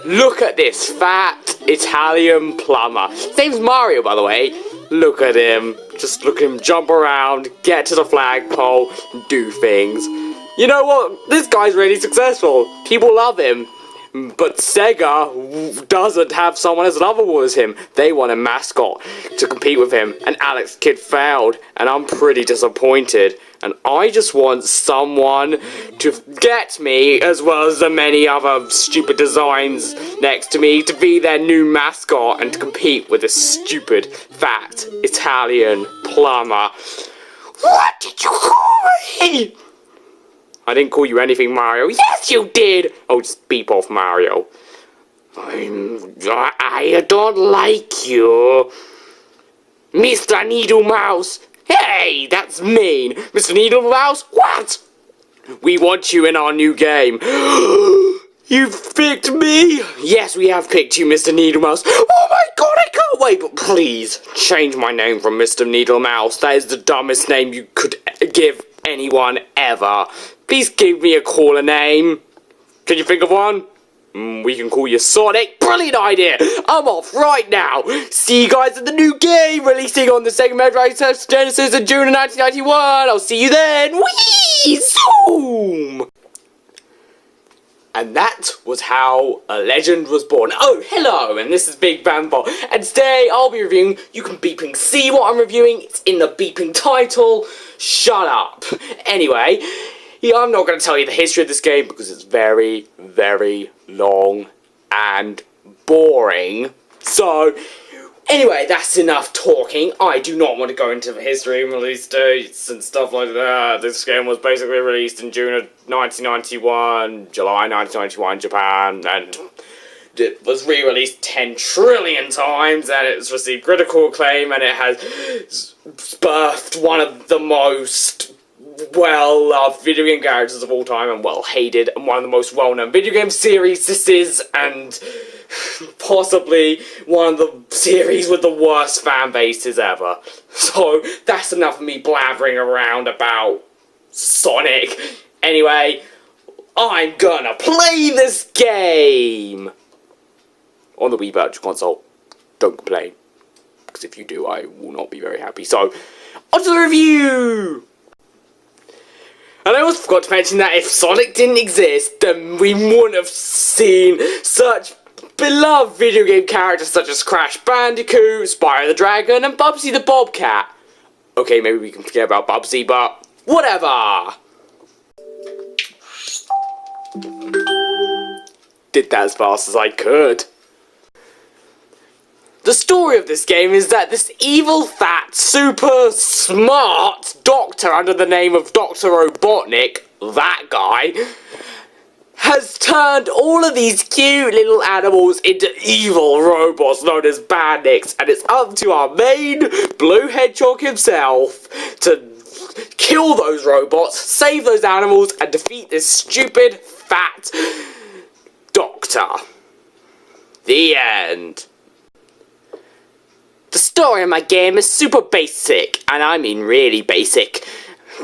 Look at this fat Italian plumber. His name's Mario, by the way. Look at him. Just look at him jump around, get to the flagpole, and do things. You know what? This guy's really successful. People love him. But SEGA doesn't have someone as lovable as him. They want a mascot to compete with him. And Alex Kidd failed. And I'm pretty disappointed. And I just want someone to get me, as well as the many other stupid designs next to me, to be their new mascot and to compete with this stupid, fat, Italian plumber. What did you call me? I didn't call you anything, Mario. Yes, you did! Oh, just beep off, Mario. I don't like you. Mr. Needle Mouse. Hey, that's mean. Mr. Needle Mouse, what? We want you in our new game. You've picked me? Yes, we have picked you, Mr. Needle Mouse. Oh my god, I can't wait, but please, change my name from Mr. Needle Mouse. That is the dumbest name you could give anyone ever. Please give me a cooler name. Can you think of one? We can call you Sonic. Brilliant idea. I'm off right now. See you guys in the new game releasing on the Sega Mega Drive Genesis in June of 1991. I'll see you then. Whee! Zoom! And that was how a legend was born. Oh, hello, and this is Big Bamboo. And today I'll be reviewing, you can beeping see what I'm reviewing. It's in the beeping title. Shut up. Anyway, yeah, I'm not going to tell you the history of this game because it's very, very long and boring. So, anyway, that's enough talking. I do not want to go into the history and release dates and stuff like that. This game was basically released in June of 1991, July 1991 Japan, and it was re-released 10 trillion times, and it's received critical acclaim, and it has birthed one of the most well-loved video game characters of all time, and well-hated, and one of the most well-known video game series this is, and possibly one of the series with the worst fan bases ever. So, that's enough of me blabbering around about Sonic. Anyway, I'm gonna play this game on the Wii Virtual Console. Don't complain, because if you do, I will not be very happy. So, on to the review! And I also forgot to mention that if Sonic didn't exist, then we wouldn't have seen such beloved video game characters such as Crash Bandicoot, Spyro the Dragon, and Bubsy the Bobcat. Okay, maybe we can forget about Bubsy, but whatever! Did that as fast as I could. The story of this game is that this evil, fat, super smart doctor under the name of Dr. Robotnik, that guy, has turned all of these cute little animals into evil robots known as bandits, and it's up to our main blue hedgehog himself to kill those robots, save those animals, and defeat this stupid, fat doctor. The end. The story of my game is super basic, and I mean really basic.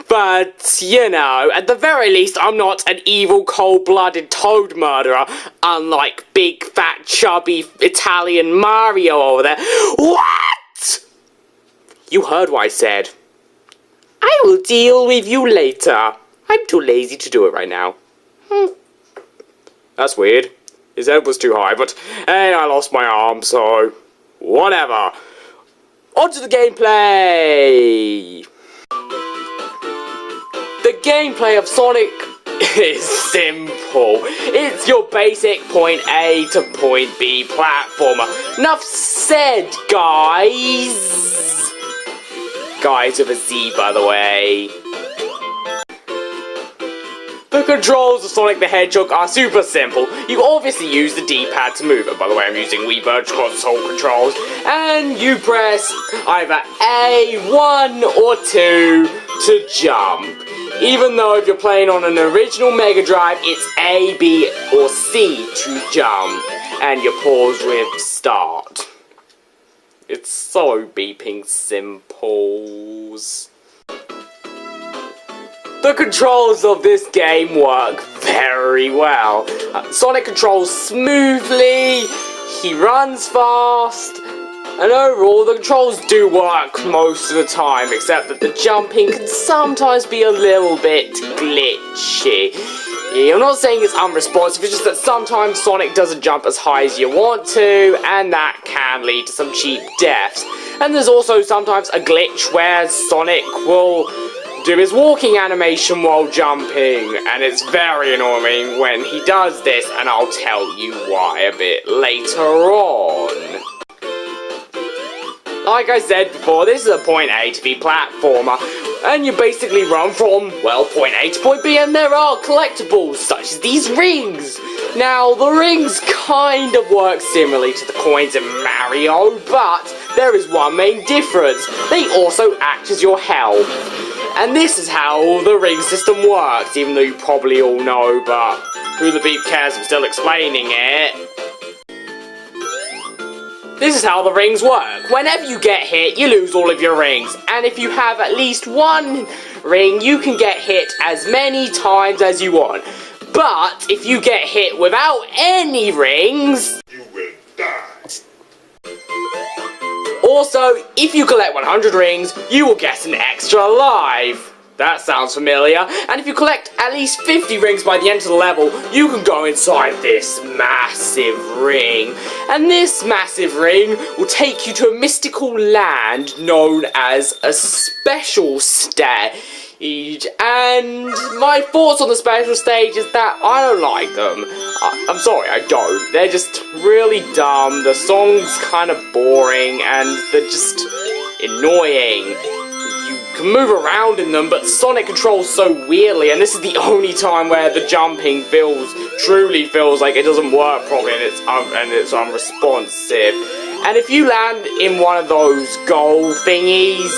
But, you know, at the very least, I'm not an evil, cold-blooded toad murderer, unlike big, fat, chubby Italian Mario over there. What? You heard what I said. I will deal with you later. I'm too lazy to do it right now. That's weird. His head was too high, but hey, I lost my arm, so whatever. On to the gameplay! The gameplay of Sonic is simple. It's your basic point A to point B platformer. Enough said, guys! Guys with a Z, by the way. The controls of Sonic the Hedgehog are super simple. You obviously use the D-pad to move it. By the way, I'm using Wii Virtual Console controls. And you press either A, 1, or 2 to jump. Even though if you're playing on an original Mega Drive, it's A, B, or C to jump. And you pause with start. It's so beeping simples. The controls of this game work very well. Sonic controls smoothly, he runs fast, and overall the controls do work most of the time, except that the jumping can sometimes be a little bit glitchy. I'm not saying it's unresponsive, it's just that sometimes Sonic doesn't jump as high as you want to, and that can lead to some cheap deaths. And there's also sometimes a glitch where Sonic will do his walking animation while jumping, and it's very annoying when he does this, and I'll tell you why a bit later on. Like I said before, this is a point A to B platformer, and you basically run from, well, point A to point B, and there are collectibles, such as these rings. Now, the rings kind of work similarly to the coins in Mario, but there is one main difference. They also act as your health. And this is how the ring system works, even though you probably all know, but who the beep cares, I'm still explaining it. This is how the rings work. Whenever you get hit, you lose all of your rings. And if you have at least one ring, you can get hit as many times as you want. But if you get hit without any rings, you will die. Also, if you collect 100 rings, you will get an extra life. That sounds familiar. And if you collect at least 50 rings by the end of the level, you can go inside this massive ring. And this massive ring will take you to a mystical land known as a special stage. And my thoughts on the special stage is that I don't like them. I'm sorry, I don't. They're just really dumb, the song's kind of boring, and they're just annoying. You can move around in them, but Sonic controls so weirdly, and this is the only time where the jumping truly feels like it doesn't work properly, and it's unresponsive. And if you land in one of those goal thingies,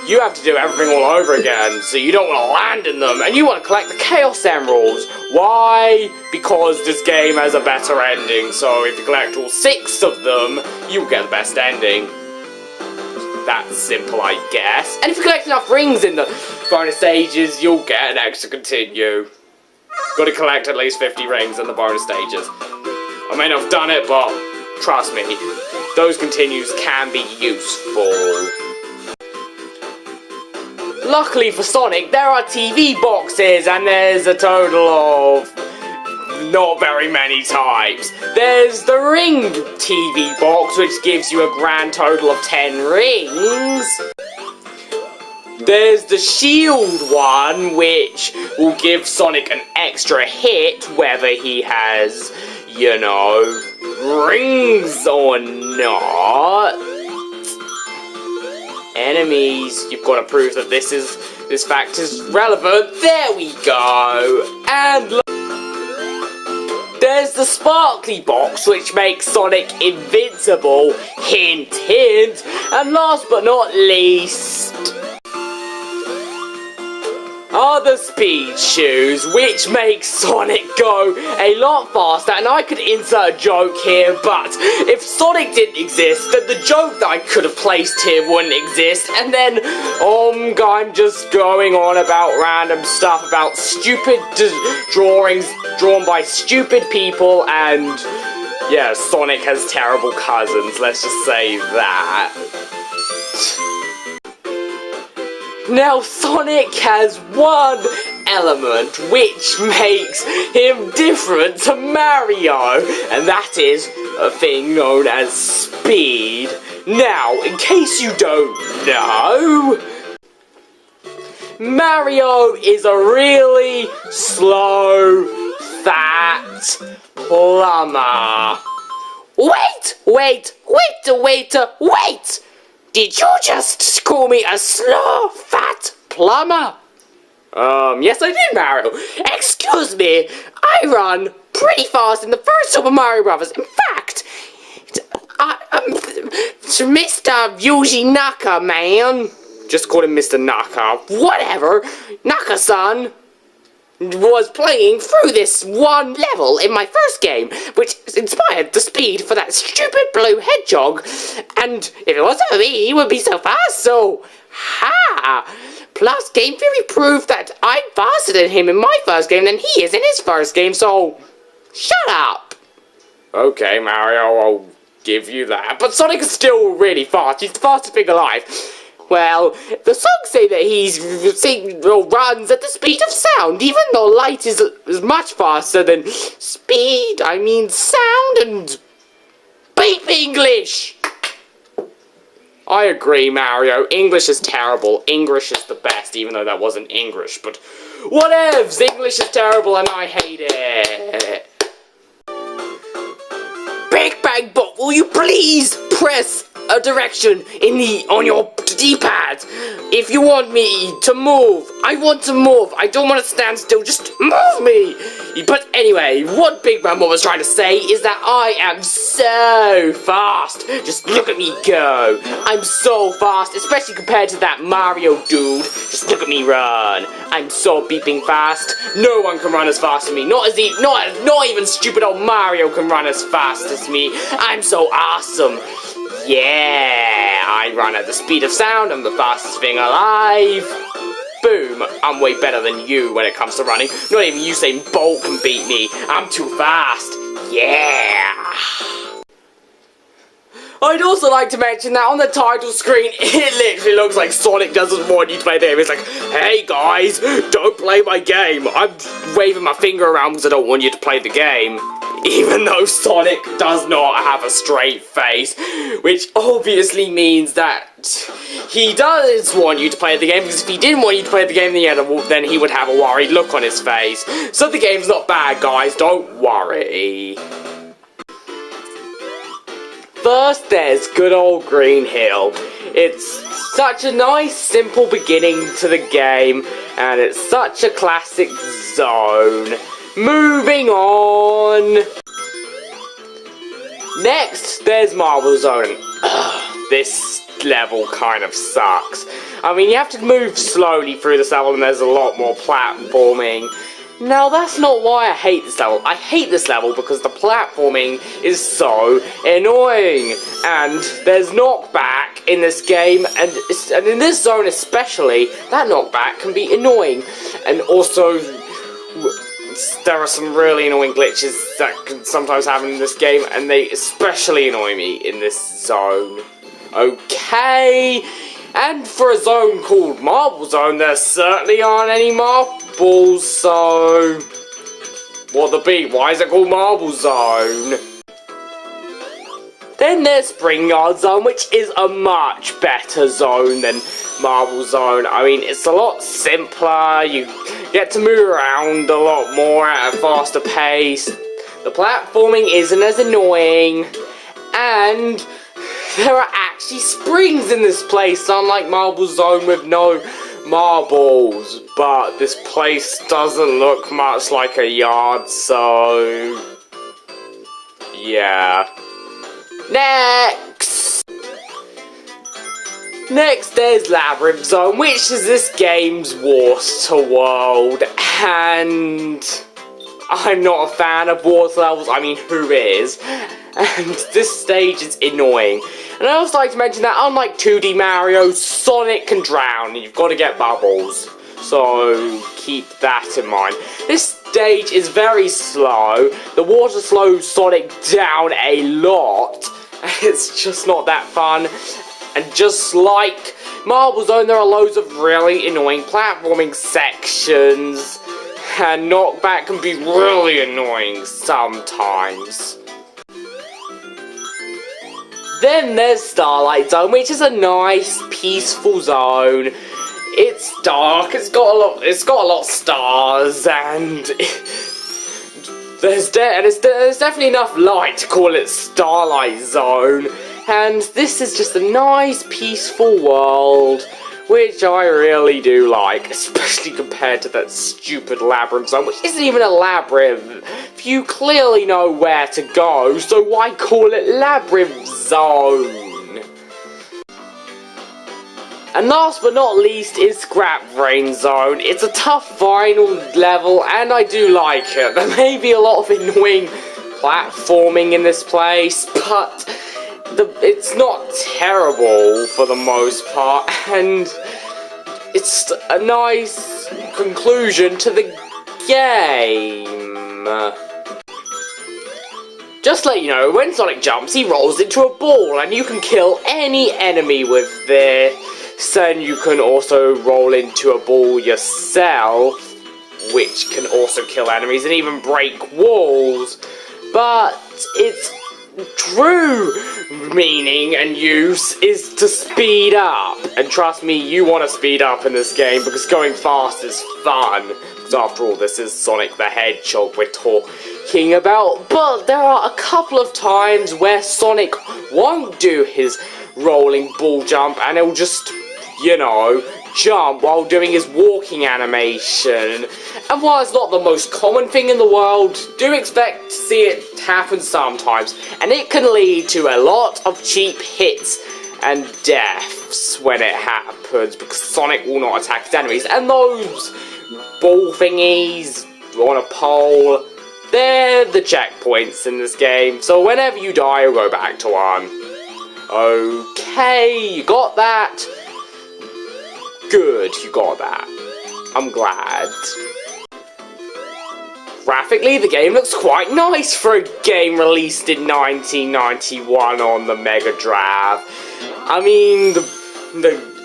you have to do everything all over again, so you don't want to land in them, and you want to collect the Chaos Emeralds. Why? Because this game has a better ending, so if you collect all 6 of them, you'll get the best ending. That's simple, I guess. And if you collect enough rings in the bonus stages, you'll get an extra continue. Gotta collect at least 50 rings in the bonus stages. I may not have done it, but trust me, those continues can be useful. Luckily for Sonic, there are TV boxes, and there's a total of not very many types. There's the ring TV box, which gives you a grand total of 10 rings. There's the shield one, which will give Sonic an extra hit, whether he has, you know, rings or not. Enemies, you've got to prove that this fact is relevant. There we go. And look, there's the sparkly box, which makes Sonic invincible. Hint, hint. And last but not least are the speed shoes, which make Sonic go a lot faster. And I could insert a joke here, but if Sonic didn't exist, then the joke that I could have placed here wouldn't exist. And then I'm just going on about random stuff about stupid drawings drawn by stupid people, and yeah, Sonic has terrible cousins, let's just say that. Now, Sonic has one element which makes him different to Mario, and that is a thing known as speed. Now, in case you don't know, Mario is a really slow, fat plumber. Wait! Did you just call me a slow, fat plumber? Yes I did, Mario. Excuse me, I run pretty fast in the first Super Mario Bros. In fact, Mr. Yuji Naka, man. Just call him Mr. Naka. Whatever. Naka-san was playing through this one level in my first game, which inspired the speed for that stupid blue hedgehog. And if it wasn't for me, he would be so fast, so ha! Plus, game theory proved that I'm faster than him in my first game than he is in his first game, so shut up! Okay, Mario, I'll give you that. But Sonic is still really fast. He's the fastest thing alive. Well, the songs say that he runs at the speed of sound, even though light is much faster than sound and beep English. I agree, Mario. English is terrible. English is the best, even though that wasn't English. But whatevs, English is terrible and I hate it. Big Bang Bot, will you please press a direction on your D-pad? If you want me to move, I want to move. I don't want to stand still, just move me. But anyway, what Big Bang Bot was trying to say is that I am so fast. Just look at me go. I'm so fast, especially compared to that Mario dude. Just look at me run. I'm so beeping fast. No one can run as fast as me. Not even stupid old Mario can run as fast as me. I'm so awesome. Yeah, I run at the speed of sound. I'm the fastest thing alive. Boom, I'm way better than you when it comes to running. Not even Usain Bolt can beat me. I'm too fast. Yeah. I'd also like to mention that on the title screen, it literally looks like Sonic doesn't want you to play the game. It's like, hey guys, don't play my game. I'm waving my finger around because I don't want you to play the game. Even though Sonic does not have a straight face, which obviously means that he does want you to play the game, because if he didn't want you to play the game, then he would have a worried look on his face. So the game's not bad, guys, don't worry. First, there's good old Green Hill. It's such a nice, simple beginning to the game, and it's such a classic zone. Moving on. Next, there's Marble Zone. This level kind of sucks. I mean, you have to move slowly through this level, and there's a lot more platforming. Now, that's not why I hate this level. I hate this level because the platforming is so annoying. And there's knockback in this game, and in this zone especially, that knockback can be annoying. And also, there are some really annoying glitches that can sometimes happen in this game, and they especially annoy me in this zone. Okay, and for a zone called Marble Zone, there certainly aren't any marbles, so what the beat? Why is it called Marble Zone? Then there's Spring Yard Zone, which is a much better zone than Marble Zone. I mean, it's a lot simpler, you get to move around a lot more at a faster pace, the platforming isn't as annoying, and there are actually springs in this place, unlike Marble Zone with no marbles. But this place doesn't look much like a yard, so yeah. Next, there's Labyrinth Zone, which is this game's water world, and I'm not a fan of water levels. I mean, who is? And this stage is annoying. And I also like to mention that unlike 2D Mario, Sonic can drown, and you've got to get bubbles. So keep that in mind. This stage is very slow. The water slows Sonic down a lot. It's just not that fun. And just like Marble Zone, there are loads of really annoying platforming sections. And knockback can be really annoying sometimes. Then there's Starlight Zone, which is a nice, peaceful zone. It's dark, it's got a lot of stars, and there's definitely enough light to call it Starlight Zone. And this is just a nice, peaceful world, which I really do like, especially compared to that stupid Labyrinth Zone, which isn't even a labyrinth. You clearly know where to go, so why call it Labyrinth Zone? And last but not least is Scrap Brain Zone. It's a tough final level, and I do like it. There may be a lot of annoying platforming in this place, but it's not terrible for the most part, and it's a nice conclusion to the game. Just to let you know, when Sonic jumps, he rolls into a ball, and you can kill any enemy with this, and you can also roll into a ball yourself, which can also kill enemies and even break walls. But its true meaning and use is to speed up. And trust me, you want to speed up in this game, because going fast is fun. Because after all, this is Sonic the Hedgehog we're talking about. But there are a couple of times where Sonic won't do his rolling ball jump, and he'll just, you know, jump while doing his walking animation. And while it's not the most common thing in the world, do expect to see it happen sometimes, and it can lead to a lot of cheap hits and deaths when it happens, because Sonic will not attack his enemies, and those ball thingies on a pole, they're the checkpoints in this game, so whenever you die, you'll go back to one. Okay, you got that? Good, you got that. I'm glad. Graphically, the game looks quite nice for a game released in 1991 on the Mega Drive. I mean,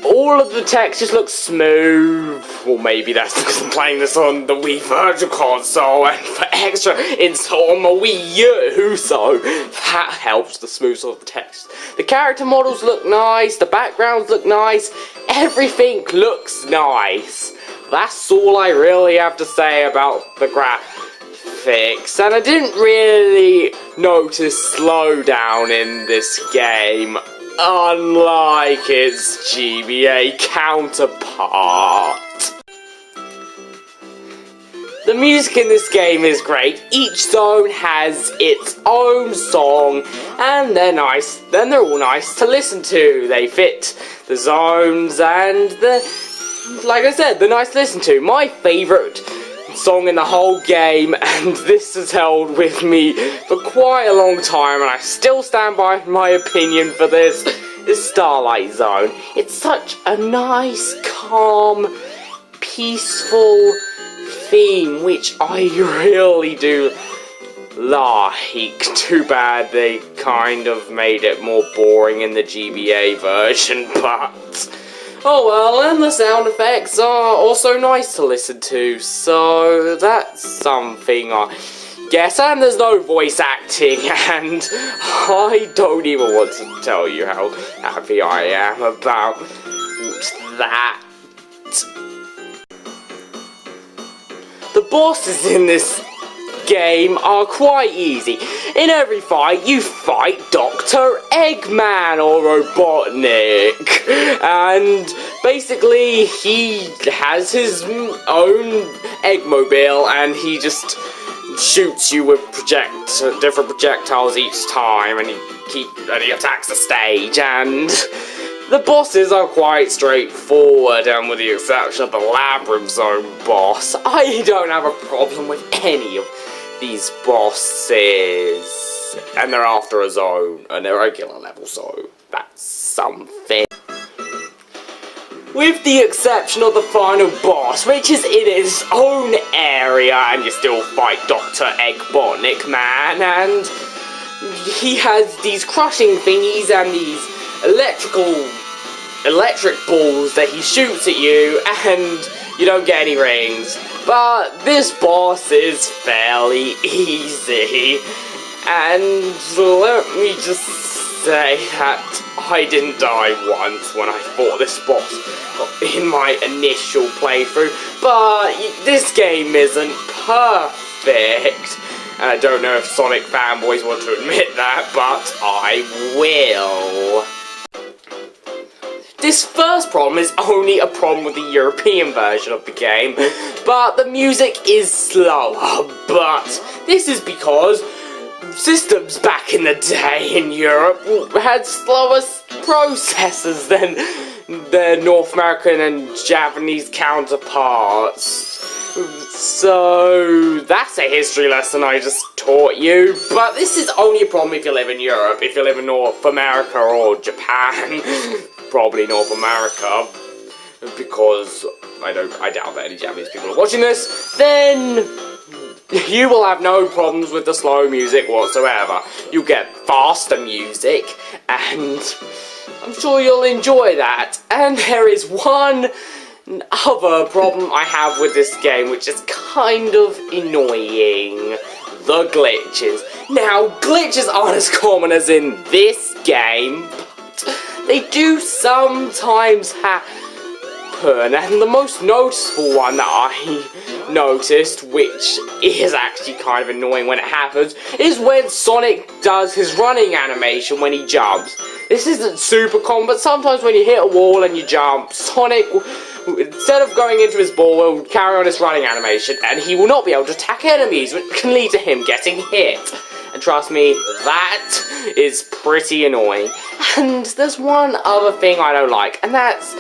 all of the textures look smooth. Well, maybe that's because I'm playing this on the Wii Virtual Console, and for extra install on my Wii U, so that helps the smoothness of the text. The character models look nice, the backgrounds look nice, everything looks nice. That's all I really have to say about the graphics, and I didn't really notice slowdown in this game, unlike its GBA counterpart. The music in this game is great. Each zone has its own song, and they're nice. Then they're all nice to listen to. They fit the zones, and like I said, they're nice to listen to. My favourite song in the whole game, and this has held with me for quite a long time, and I still stand by my opinion for this, is Starlight Zone. It's such a nice, calm, peaceful theme, which I really do like. Too bad they kind of made it more boring in the GBA version, but oh well, and the sound effects are also nice to listen to, so that's something I guess. And there's no voice acting, and I don't even want to tell you how happy I am about that. The bosses in this game are quite easy. In every fight, you fight Dr. Eggman or Robotnik, and basically he has his own Eggmobile, and he just shoots you with different projectiles each time, and he attacks the stage, and the bosses are quite straightforward, and with the exception of the Labyrinth Zone boss, I don't have a problem with any of these bosses, and they're after a zone, and they're regular level, so that's something. With the exception of the final boss, which is in its own area, and you still fight Dr. Eggmobile Man, and he has these crushing thingies and these electric balls that he shoots at you, and you don't get any rings. But this boss is fairly easy, and let me just say that I didn't die once when I fought this boss in my initial playthrough, but this game isn't perfect. And I don't know if Sonic fanboys want to admit that, but I will. This first problem is only a problem with the European version of the game, but the music is slower, but this is because systems back in the day in Europe had slower processors than their North American and Japanese counterparts. So that's a history lesson I just taught you, but this is only a problem if you live in Europe. If you live in North America or Japan, probably North America, because I doubt that any Japanese people are watching this, then you will have no problems with the slow music whatsoever. You'll get faster music, and I'm sure you'll enjoy that. And there is one other problem I have with this game, which is kind of annoying. The glitches. Now, glitches aren't as common as in this game, but they do sometimes happen, and the most noticeable one that I noticed, which is actually kind of annoying when it happens, is when Sonic does his running animation when he jumps. This isn't super common, but sometimes when you hit a wall and you jump, Sonic, instead of going into his ball, will carry on his running animation, and he will not be able to attack enemies, which can lead to him getting hit. And trust me, that is pretty annoying. And there's one other thing I don't like, and that's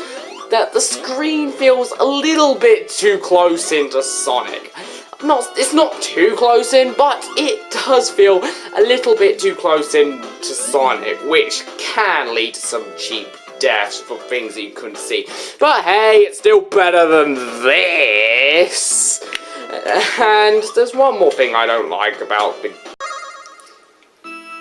that the screen feels a little bit too close into Sonic. It's not too close in, but it does feel a little bit too close in to Sonic, which can lead to some cheap deaths for things that you couldn't see. But hey, it's still better than this. And there's one more thing I don't like about the...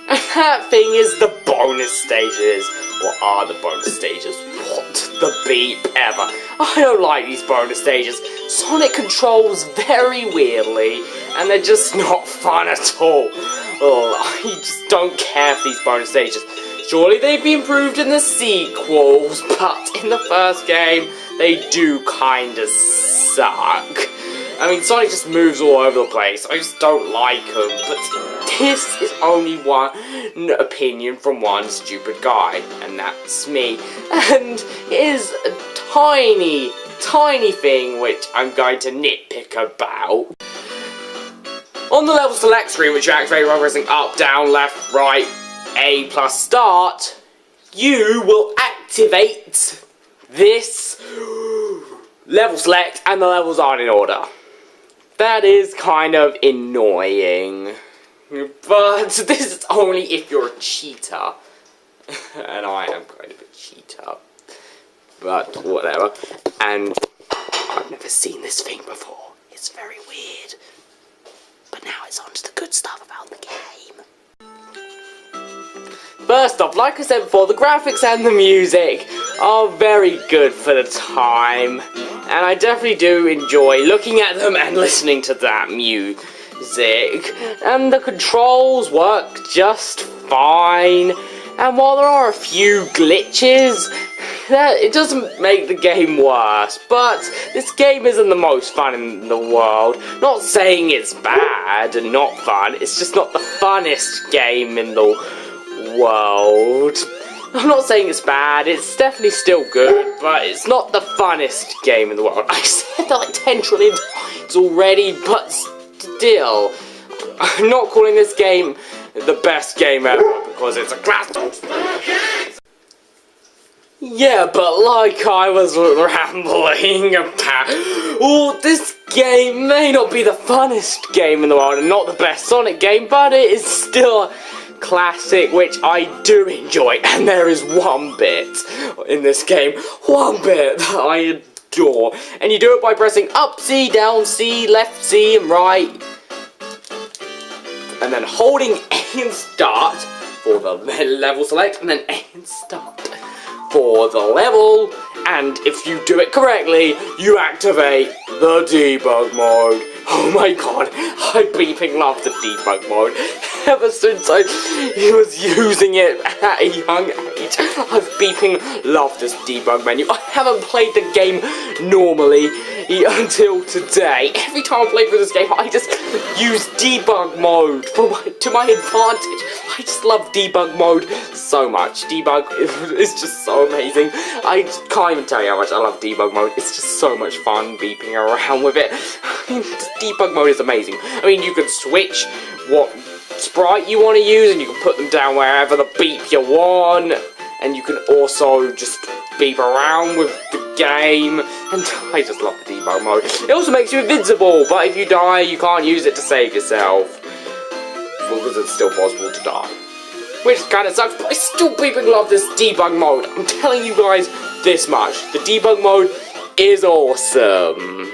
And that thing is the bonus stages. What are the bonus stages? What the beep ever? I don't like these bonus stages. Sonic controls very weirdly, and they're just not fun at all. Oh, I just don't care for these bonus stages. Surely they'd be improved in the sequels, but in the first game, they do kinda suck. I mean, Sonic just moves all over the place. I just don't like him, but this is only one opinion from one stupid guy, and that's me. And here's a tiny, tiny thing which I'm going to nitpick about. On the level select screen, which you activate by pressing up, down, left, right, A plus start, you will activate this level select, and the levels aren't in order. That is kind of annoying, but this is only if you're a cheater, and I am kind of a cheater, but whatever. And I've never seen this thing before. It's very weird, but now it's on to the good stuff about the game. First off, like I said before, the graphics and the music are very good for the time, and I definitely do enjoy looking at them and listening to that music. And the controls work just fine, and while there are a few glitches, it doesn't make the game worse. But this game isn't the most fun in the world. Not saying it's bad and not fun, it's just not the funnest game in the world. I'm not saying it's bad, it's definitely still good, but it's not the funnest game in the world. I said that like 10 trillion times already, but still, I'm not calling this game the best game ever because it's a classic. Yeah, but like I was rambling about, this game may not be the funnest game in the world and not the best Sonic game, but it is still classic, which I do enjoy, and there is one bit in this game, one bit that I adore, and you do it by pressing up C, down C, left C, and right, and then holding A and start for the level select, and then A and start for the level, and if you do it correctly, you activate the debug mode. Oh my god, I beeping love the debug mode. Ever since I was using it at a young age, I've beeping loved this debug menu. I haven't played the game normally until today. Every time I play through this game, I just use debug mode to my advantage. I just love debug mode so much. Debug is just so amazing. I can't even tell you how much I love debug mode. It's just so much fun beeping around with it. I mean, debug mode is amazing. I mean, you can switch what sprite you want to use, and you can put them down wherever the beep you want, and you can also just beep around with the game, and I just love the debug mode. It also makes you invincible, but if you die, you can't use it to save yourself, because it's still possible to die. Which kind of sucks, but I still beeping love this debug mode. I'm telling you guys this much. The debug mode is awesome.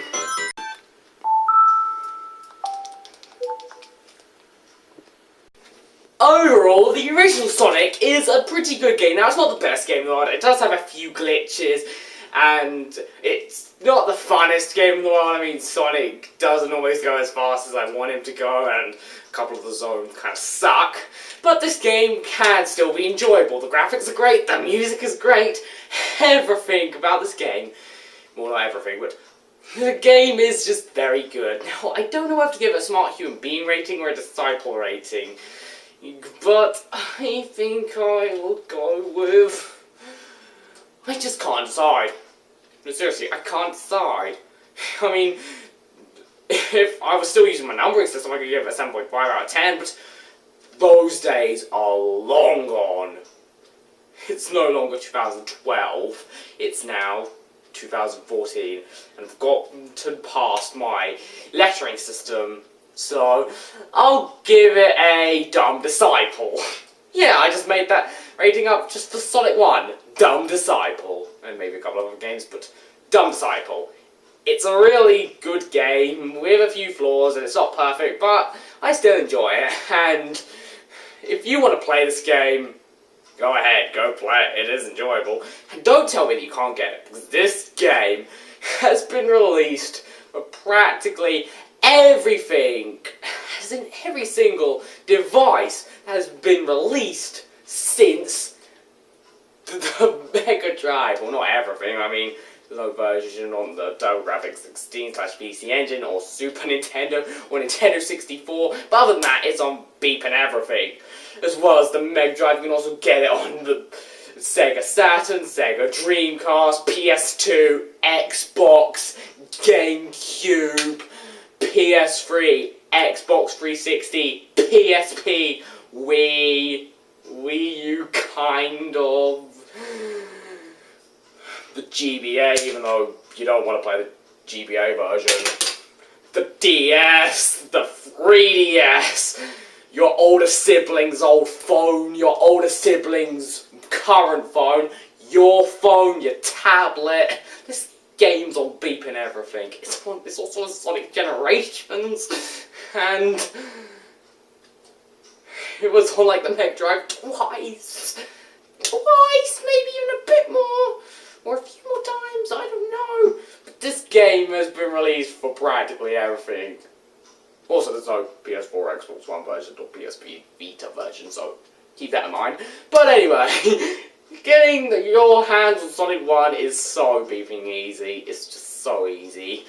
Overall, the original Sonic is a pretty good game. Now, it's not the best game in the world. It does have a few glitches, and it's not the funnest game in the world. I mean, Sonic doesn't always go as fast as I want him to go, and a couple of the zones kind of suck. But this game can still be enjoyable. The graphics are great, the music is great, everything about this game. Well, not everything, but the game is just very good. Now, I don't know if to give it a smart human being rating or a disciple rating, but I think I will go with... I just can't decide. No, seriously, I can't decide. I mean, if I was still using my numbering system, I could give it a 7.5 out of 10, but those days are long gone. It's no longer 2012, it's now 2014, and I've gotten past my lettering system, so I'll give it a dumb disciple. Yeah, I just made that rating up just for Sonic 1. Dumb disciple. And maybe a couple of other games, but dumb disciple. It's a really good game with a few flaws, and it's not perfect, but I still enjoy it. And if you want to play this game, go ahead, go play it. It is enjoyable. And don't tell me that you can't get it, because this game has been released for practically everything, as in every single device that has been released since the Mega Drive. Well, not everything, I mean, there's no version on the TurboGrafx 16/PC Engine, or Super Nintendo, or Nintendo 64, but other than that, it's on beeping everything. As well as the Mega Drive, you can also get it on the Sega Saturn, Sega Dreamcast, PS2, Xbox, GameCube, PS3, Xbox 360, PSP, Wii U, kind of. The GBA, even though you don't want to play the GBA version. The DS, the 3DS, your older sibling's old phone, your older sibling's current phone, your phone, your tablet. This game's on beeping everything. It's also on Sonic Generations, and it was on like the Mega Drive twice, maybe even a bit more, or a few more times, I don't know. But this game has been released for practically everything. Also, there's no PS4, Xbox One version, or PSP Vita version, so keep that in mind. But anyway, getting your hands on Sonic 1 is so beeping easy. It's just so easy.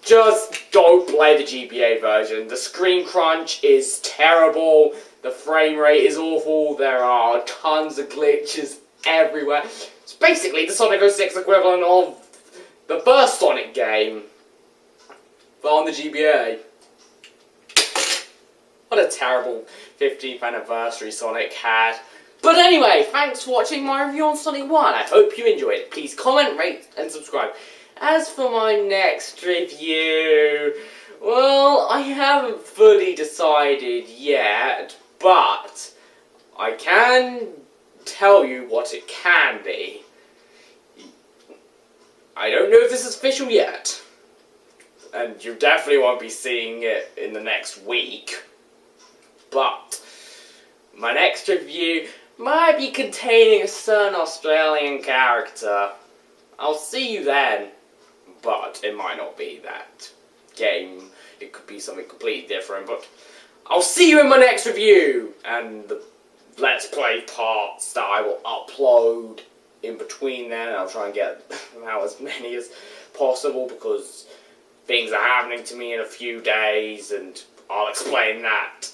Just don't play the GBA version. The screen crunch is terrible. The frame rate is awful. There are tons of glitches everywhere. It's basically the Sonic 06 equivalent of the first Sonic game, but on the GBA. What a terrible 15th anniversary Sonic had. But anyway, thanks for watching my review on Sonic 1. I hope you enjoyed it. Please comment, rate, and subscribe. As for my next review, well, I haven't fully decided yet, but I can tell you what it can be. I don't know if this is official yet, and you definitely won't be seeing it in the next week, but my next review might be containing a certain Australian character. I'll see you then, but it might not be that game. It could be something completely different, but I'll see you in my next review, and the Let's Play parts that I will upload in between then. I'll try and get out as many as possible, because things are happening to me in a few days, and I'll explain that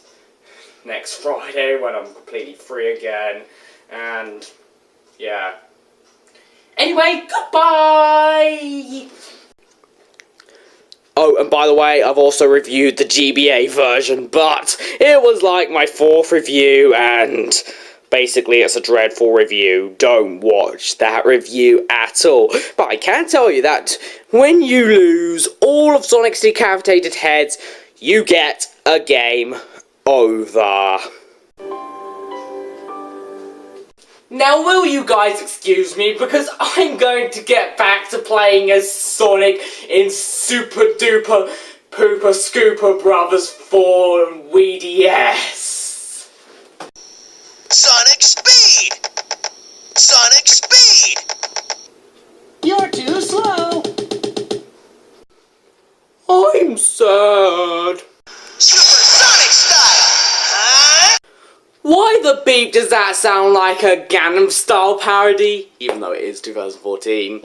next Friday when I'm completely free again. And yeah. Anyway, goodbye! Oh, and by the way, I've also reviewed the GBA version, but it was like my 4th review, and basically it's a dreadful review. Don't watch that review at all. But I can tell you that when you lose all of Sonic's decapitated heads, you get a game over. Now will you guys excuse me, because I'm going to get back to playing as Sonic in Super Duper Pooper Scooper Brothers 4 WDS. Sonic Speed! Sonic Speed! You're too slow! I'm sad. Supersonic style! Huh? Why the beep does that sound like a Gangnam Style parody? Even though it is 2014.